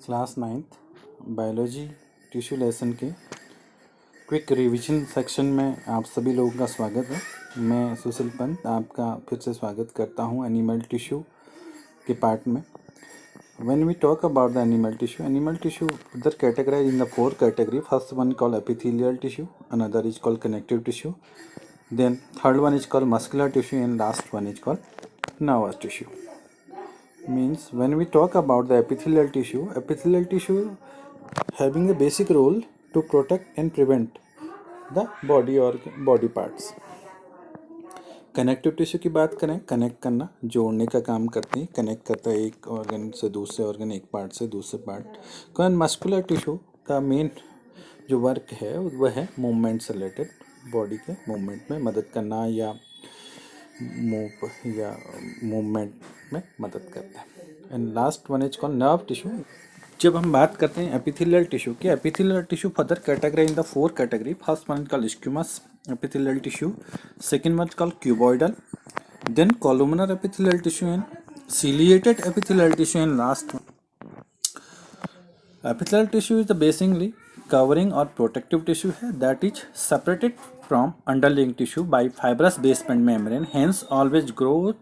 Class 9th biology tissue lesson के quick revision section में आप सभी लोगों का स्वागत है। मैं सुशील पंत आपका फिर से स्वागत करता हूं एनिमल टिश्यू के पार्ट में। When we talk about the animal tissue उधर categorize in the 4 category. First one called epithelial tissue, another is called connective tissue, then third one is called muscular tissue and last one is called nervous tissue. Means when we talk about the epithelial tissue having a basic role to protect and prevent the body or body parts. Connective tissue की बात करें, connect करना, जोड़ने का काम करती है, connect करता है एक ऑर्गन से दूसरे ऑर्गन, एक पार्ट से दूसरे पार्ट। मस्कुलर टिश्यू का मेन जो वर्क है वह है मूवमेंट से रिलेटेड, बॉडी के मूवमेंट में मदद करना या मूवमेंट में मदद करता है। And last one is called nerve tissue. जब हम बात करते हैं एपिथेलियल टिश्यू की, epithelial tissue further categorise in the 4 category. First one is called squamous epithelial tissue, second one is called cuboidal, then columnar epithelial tissue and ciliated epithelial tissue and last one. Epithelial tissue is the basically covering or protective tissue है that is separated from underlying tissue by fibrous basement membrane, hence always grows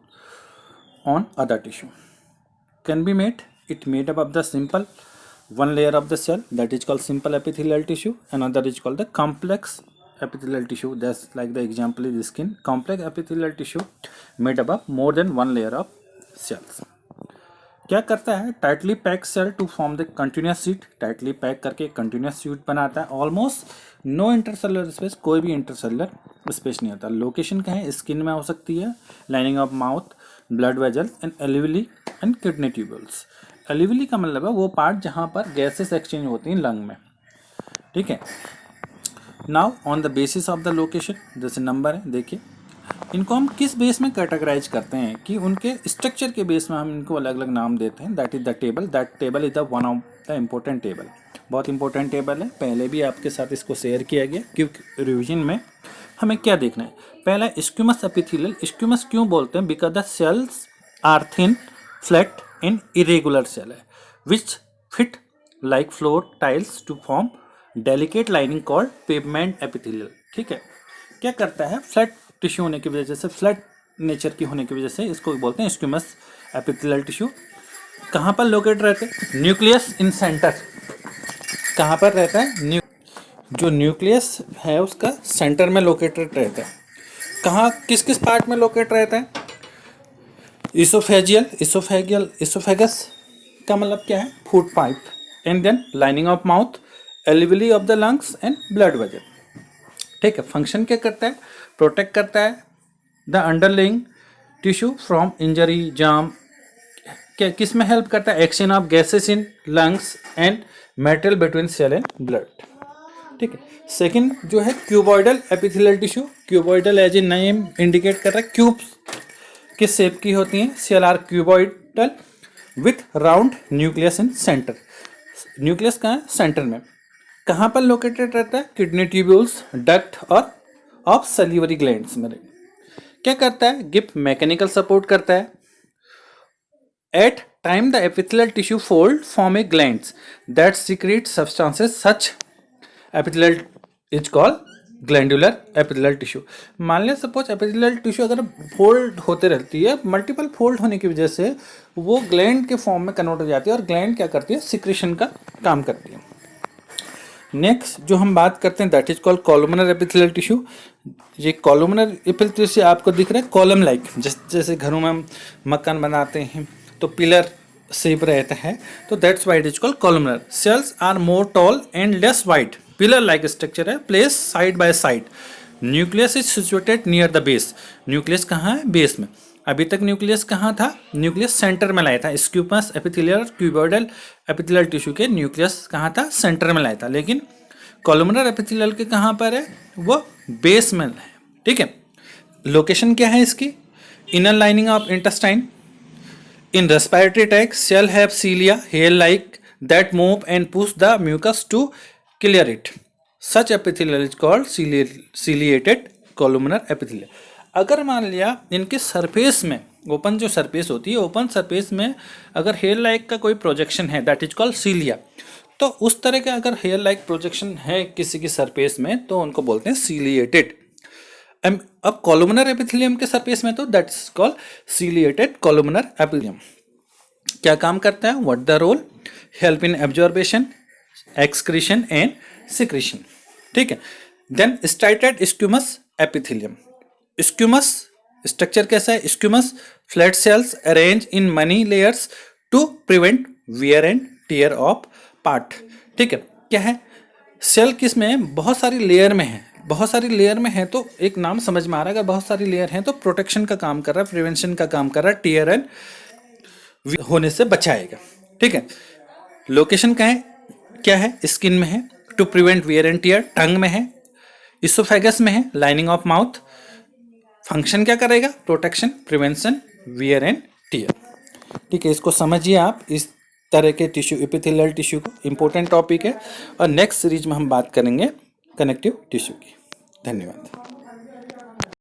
on other tissue. Can be made up of the simple one layer of the cell that is called simple epithelial tissue, another is called the complex epithelial tissue, that's like the example is the skin. Complex epithelial tissue made up of more than one layer of cells. क्या करता है? Tightly pack cell to form the continuous sheet, tightly pack करके continuous sheet बनाता है। Almost no intercellular space, कोई भी intercellular space नहीं होता। लोकेशन क्या है? स्किन में हो सकती है, lining of mouth, blood vessel and alveoli and kidney tubules. Alveoli का मतलब है वो पार्ट जहाँ पर गैसेस एक्सचेंज होती हैं लंग में, ठीक है। Now on the basis of the location, जैसे नंबर है, देखिए इनको हम किस बेस में कैटेगराइज करते हैं कि उनके स्ट्रक्चर के बेस में हम इनको अलग अलग नाम देते हैं। That is the table, that table is the one of the important table, बहुत इंपॉर्टेंट टेबल है। पहले भी आपके साथ इसको शेयर किया गया क्योंकि रिवीजन में हमें क्या देखना है। पहला स्क्यूमस एपिथेलियल। स्क्यूमस क्यों बोलते हैं? Because the cells are thin, flat and irregular cell है which fit like floor tiles to form delicate lining called pavement epithelial, ठीक है। क्या करता है? फ्लैट टिश्यू होने की वजह से, फ्लैट नेचर की होने की वजह से इसको बोलते हैं स्क्यूमस एपिथेलियल टिश्यू। कहाँ पर लोकेट रहते हैं? Nucleus in centre. कहाँ पर रहता है? जो न्यूक्लियस है उसका सेंटर में लोकेटेड रहता है। कहाँ, किस किस पार्ट में लोकेट रहता है? इसोफेगस का मतलब क्या है? Food pipe, and then lining of mouth, alveoli of the lungs and blood vessel, ठीक है। फंक्शन क्या करता है? प्रोटेक्ट करता है the underlying tissue from injury, जाम। क्या किस में हेल्प करता है? Exchange of gases in lungs and material between cell and blood, ठीक है। सेकंड जो है cuboidal epithelial tissue. Cuboidal as a name indicate कर रहा है, क्यूब किस शेप की होती हैं? Cell are cuboidal with round nucleus in centre. Nucleus कहाँ है? सेंटर में। कहाँ पर लोकेटेड रहता है? किडनी ट्यूब्यूल्स, डक्ट और ऑफ सलीवरी ग्लैंड्स में। क्या करता है? गिव मैकेनिकल सपोर्ट करता है। At time the epithelial tissue fold form a glands that secrete substances such epithelial is called glandular epithelial tissue. मान लिया सपोज एपिथेलियल टिश्यू अगर फोल्ड होते रहती है, मल्टीपल फोल्ड होने की वजह से वो ग्लैंड के फॉर्म में कन्वर्ट हो जाती है और ग्लैंड क्या करती है? सिक्रेशन का काम करती है। नेक्स्ट जो हम बात करते हैं that is called columnar epithelial tissue. ये कॉलमनर एपिथेलियल टिश्यू आपको दिख रहा है कॉलम लाइक, जैसे घरों में हम मकान बनाते हैं तो पिलर शेप रहता है, तो that's why it is called columnar. Cells are more tall and less wide, pillar like structure है, place side by side. Nucleus is situated near the base. Nucleus कहाँ है? बेस में। अभी तक न्यूक्लियस कहाँ था? न्यूक्लियस सेंटर में लाया था। स्क्यूमस एपिथेलियल, क्यूबॉइडल एपिथेलियल टिश्यू के न्यूक्लियस कहाँ था? सेंटर में लाया था। लेकिन कॉलमनर एपिथेलियल के कहाँ पर है? वो बेस में है, ठीक है। लोकेशन क्या है इसकी? Inner lining of intestine. In respiratory tract cell have cilia hair like that move and push the mucus to clear it. Such epithelial is called ciliated columnar epithelial. अगर मान लिया इनके सरफेस में ओपन जो surface होती है, open surface में अगर हेयर लाइक का कोई प्रोजेक्शन है, दैट इज कॉल्ड सीलिया। तो उस तरह का अगर हेयर लाइक प्रोजेक्शन है किसी की सरफेस में तो उनको बोलते हैं सीलिएटेड। अब कॉलुमनर एपिथेलियम के सरफेस में तो that is called ciliated columnar epithelium. क्या काम करता है? What the role? Help in absorption, excretion and secretion. ठीक है। Then striated squamous epithelium. Squamous structure कैसा है? Squamous flat cells arrange in many layers to prevent wear and tear of part. ठीक है। क्या है? सेल किस में है? बहुत सारी लेयर में है। बहुत सारी लेयर में है तो एक नाम समझ में आ रहा है, अगर बहुत सारी लेयर है तो प्रोटेक्शन का काम कर रहा है, प्रिवेंशन का काम कर रहा है, टियर एंड होने से बचाएगा। ठीक है। लोकेशन क्या है? क्या है? स्किन में है, to prevent wear and tear, tongue में है, इसोफेगस में है, लाइनिंग ऑफ माउथ। फंक्शन क्या करेगा? Protection, prevention, wear and tier. ठीक है, इसको समझिए आप इस तरह के टिश्यू, एपिथेलियल टिश्यू को। इंपॉर्टेंट टॉपिक है और नेक्स्ट सीरीज में हम बात करेंगे कनेक्टिव टिश्यू की। धन्यवाद।